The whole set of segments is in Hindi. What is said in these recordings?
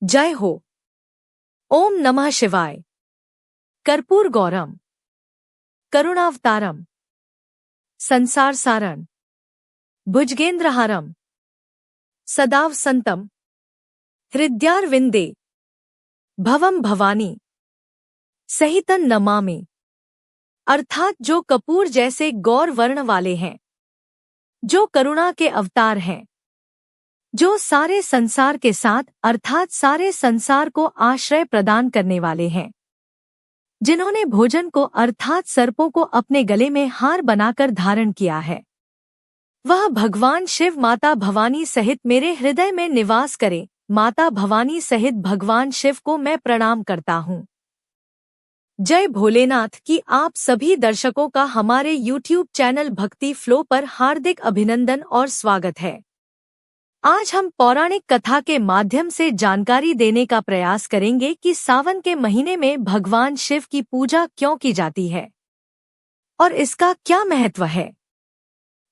जय हो। ओम नमः शिवाय। कर्पूर गौरम, करुणावतारम, संसार सारं, भुजगेंद्रहारम, सदावसंतम, हृदयारविंदे भवम भवानी सहितं नमामि। अर्थात जो कपूर जैसे गौर वर्ण वाले हैं, जो करुणा के अवतार हैं, जो सारे संसार के साथ अर्थात सारे संसार को आश्रय प्रदान करने वाले हैं, जिन्होंने भोजन को अर्थात सर्पों को अपने गले में हार बनाकर धारण किया है, वह भगवान शिव माता भवानी सहित मेरे हृदय में निवास करे। माता भवानी सहित भगवान शिव को मैं प्रणाम करता हूँ। जय भोलेनाथ की आप सभी दर्शकों का हमारे YouTube चैनल भक्ति फ्लो पर हार्दिक अभिनंदन और स्वागत है। आज हम पौराणिक कथा के माध्यम से जानकारी देने का प्रयास करेंगे कि सावन के महीने में भगवान शिव की पूजा क्यों की जाती है और इसका क्या महत्व है।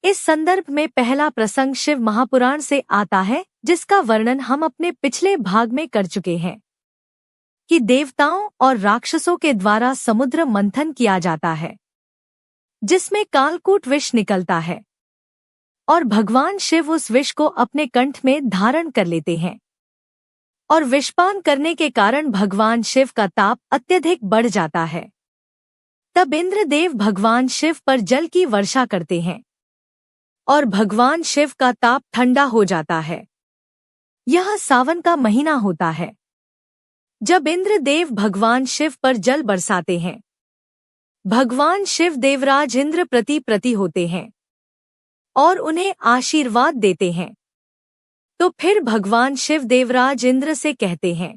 इस संदर्भ में पहला प्रसंग शिव महापुराण से आता है, जिसका वर्णन हम अपने पिछले भाग में कर चुके हैं कि देवताओं और राक्षसों के द्वारा समुद्र मंथन किया जाता है, जिसमें कालकूट विष निकलता है और भगवान शिव उस विष को अपने कंठ में धारण कर लेते हैं और विषपान करने के कारण भगवान शिव का ताप अत्यधिक बढ़ जाता है। तब इंद्रदेव भगवान शिव पर जल की वर्षा करते हैं और भगवान शिव का ताप ठंडा हो जाता है। यह सावन का महीना होता है जब इंद्रदेव भगवान शिव पर जल बरसाते हैं। भगवान शिव देवराज इंद्र प्रति होते हैं और उन्हें आशीर्वाद देते हैं। तो फिर भगवान शिव देवराज इंद्र से कहते हैं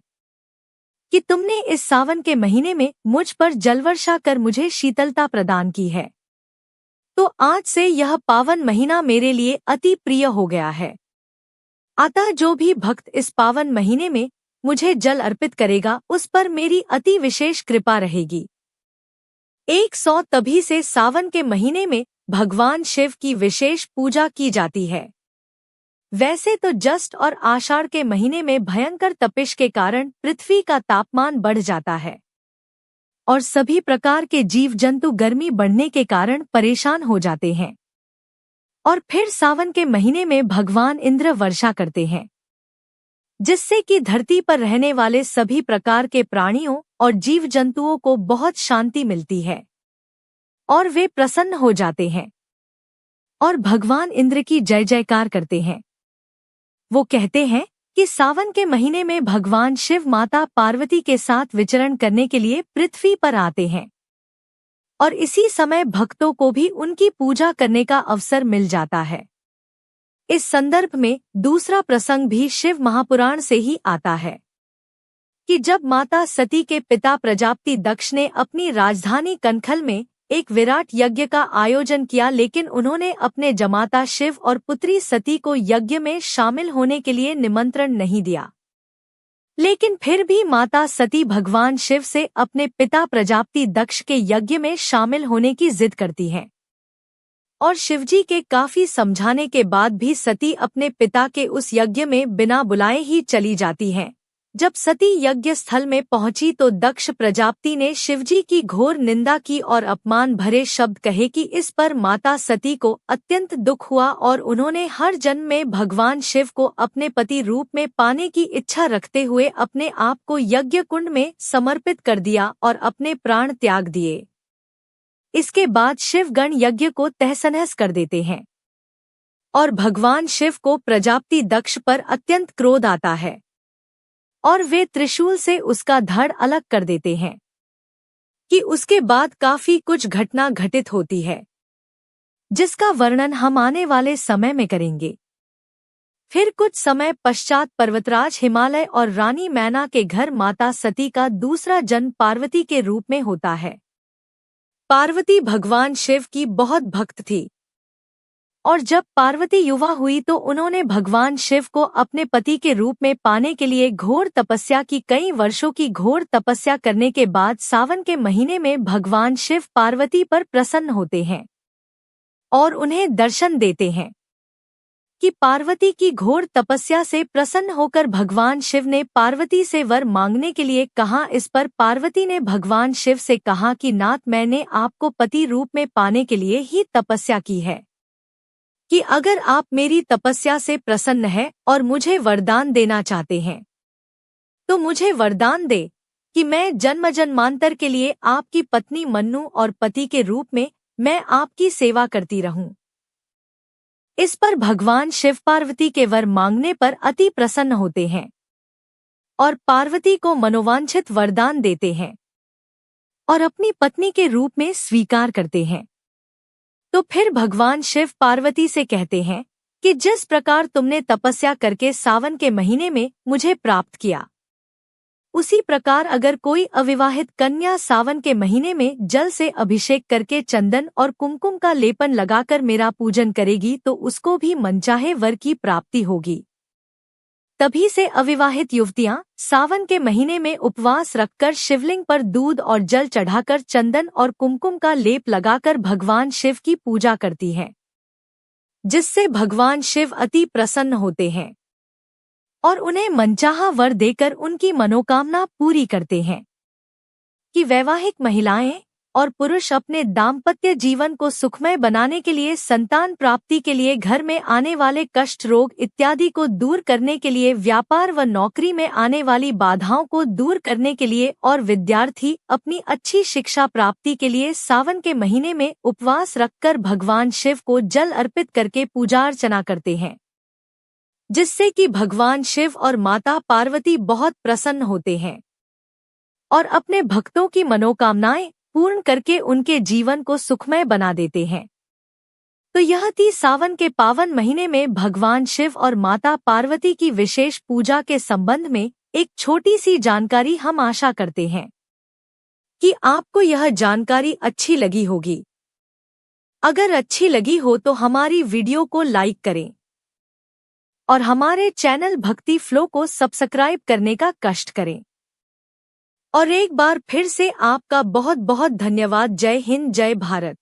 कि तुमने इस सावन के महीने में मुझ पर जलवर्षा कर मुझे शीतलता प्रदान की है, तो आज से यह पावन महीना मेरे लिए अति प्रिय हो गया है। अतः जो भी भक्त इस पावन महीने में मुझे जल अर्पित करेगा, उस पर मेरी अति विशेष कृपा रहेगी। 100 तभी से सावन के महीने में भगवान शिव की विशेष पूजा की जाती है। वैसे तो जस्ट और आषाढ़ के महीने में भयंकर तपिश के कारण पृथ्वी का तापमान बढ़ जाता है और सभी प्रकार के जीव जंतु गर्मी बढ़ने के कारण परेशान हो जाते हैं। और फिर सावन के महीने में भगवान इंद्र वर्षा करते हैं, जिससे कि धरती पर रहने वाले सभी प्रकार के प्राणियों और जीव जंतुओं को बहुत शांति मिलती है और वे प्रसन्न हो जाते हैं और भगवान इंद्र की जय जयकार करते हैं। वो कहते हैं कि सावन के महीने में भगवान शिव माता पार्वती के साथ विचरण करने के लिए पृथ्वी पर आते हैं और इसी समय भक्तों को भी उनकी पूजा करने का अवसर मिल जाता है। इस संदर्भ में दूसरा प्रसंग भी शिव महापुराण से ही आता है कि जब माता सती के पिता प्रजापति दक्ष ने अपनी राजधानी कनखल में एक विराट यज्ञ का आयोजन किया, लेकिन उन्होंने अपने जमाता शिव और पुत्री सती को यज्ञ में शामिल होने के लिए निमंत्रण नहीं दिया। लेकिन फिर भी माता सती भगवान शिव से अपने पिता प्रजापति दक्ष के यज्ञ में शामिल होने की जिद करती हैं और शिवजी के काफी समझाने के बाद भी सती अपने पिता के उस यज्ञ में बिना बुलाए ही चली जाती हैं। जब सती यज्ञ स्थल में पहुंची तो दक्ष प्रजापति ने शिवजी की घोर निंदा की और अपमान भरे शब्द कहे कि इस पर माता सती को अत्यंत दुख हुआ और उन्होंने हर जन्म में भगवान शिव को अपने पति रूप में पाने की इच्छा रखते हुए अपने आप को यज्ञ कुंड में समर्पित कर दिया और अपने प्राण त्याग दिए। इसके बाद शिवगण यज्ञ को तहस-नहस कर देते हैं और भगवान शिव को प्रजापति दक्ष पर अत्यंत क्रोध आता है और वे त्रिशूल से उसका धड़ अलग कर देते हैं कि उसके बाद काफी कुछ घटना घटित होती है, जिसका वर्णन हम आने वाले समय में करेंगे। फिर कुछ समय पश्चात पर्वतराज हिमालय और रानी मैना के घर माता सती का दूसरा जन्म पार्वती के रूप में होता है। पार्वती भगवान शिव की बहुत भक्त थी और जब पार्वती युवा हुई तो उन्होंने भगवान शिव को अपने पति के रूप में पाने के लिए घोर तपस्या की। कई वर्षों की घोर तपस्या करने के बाद सावन के महीने में भगवान शिव पार्वती पर प्रसन्न होते हैं और उन्हें दर्शन देते हैं। कि पार्वती की घोर तपस्या से प्रसन्न होकर भगवान शिव ने पार्वती से वर मांगने के लिए कहा। इस पर पार्वती ने भगवान शिव से कहा कि नाथ, मैंने आपको पति रूप में पाने के लिए ही तपस्या की है, कि अगर आप मेरी तपस्या से प्रसन्न हैं और मुझे वरदान देना चाहते हैं तो मुझे वरदान दे कि मैं जन्म जन्मांतर के लिए आपकी पत्नी मन्नू और पति के रूप में मैं आपकी सेवा करती रहूं। इस पर भगवान शिव पार्वती के वर मांगने पर अति प्रसन्न होते हैं और पार्वती को मनोवांछित वरदान देते हैं और अपनी पत्नी के रूप में स्वीकार करते हैं। तो फिर भगवान शिव पार्वती से कहते हैं कि जिस प्रकार तुमने तपस्या करके सावन के महीने में मुझे प्राप्त किया, उसी प्रकार अगर कोई अविवाहित कन्या सावन के महीने में जल से अभिषेक करके चंदन और कुमकुम का लेपन लगाकर मेरा पूजन करेगी तो उसको भी मनचाहे वर की प्राप्ति होगी। तभी से अविवाहित युवतियां सावन के महीने में उपवास रखकर शिवलिंग पर दूध और जल चढ़ाकर चंदन और कुमकुम का लेप लगाकर भगवान शिव की पूजा करती हैं, जिससे भगवान शिव अति प्रसन्न होते हैं और उन्हें मनचाहा वर देकर उनकी मनोकामना पूरी करते हैं। कि वैवाहिक महिलाएं और पुरुष अपने दाम्पत्य जीवन को सुखमय बनाने के लिए, संतान प्राप्ति के लिए, घर में आने वाले कष्ट, रोग इत्यादि को दूर करने के लिए, व्यापार व नौकरी में आने वाली बाधाओं को दूर करने के लिए और विद्यार्थी अपनी अच्छी शिक्षा प्राप्ति के लिए सावन के महीने में उपवास रखकर भगवान शिव को जल अर्पित करके पूजा अर्चना करते हैं, जिससे कि भगवान शिव और माता पार्वती बहुत प्रसन्न होते हैं और अपने भक्तों की मनोकामनाएं पूर्ण करके उनके जीवन को सुखमय बना देते हैं। तो यह थी सावन के पावन महीने में भगवान शिव और माता पार्वती की विशेष पूजा के संबंध में एक छोटी सी जानकारी। हम आशा करते हैं कि आपको यह जानकारी अच्छी लगी होगी। अगर अच्छी लगी हो तो हमारी वीडियो को लाइक करें और हमारे चैनल भक्ति फ्लो को सब्सक्राइब करने का कष्ट करें। और एक बार फिर से आपका बहुत बहुत धन्यवाद। जय हिंद, जय भारत।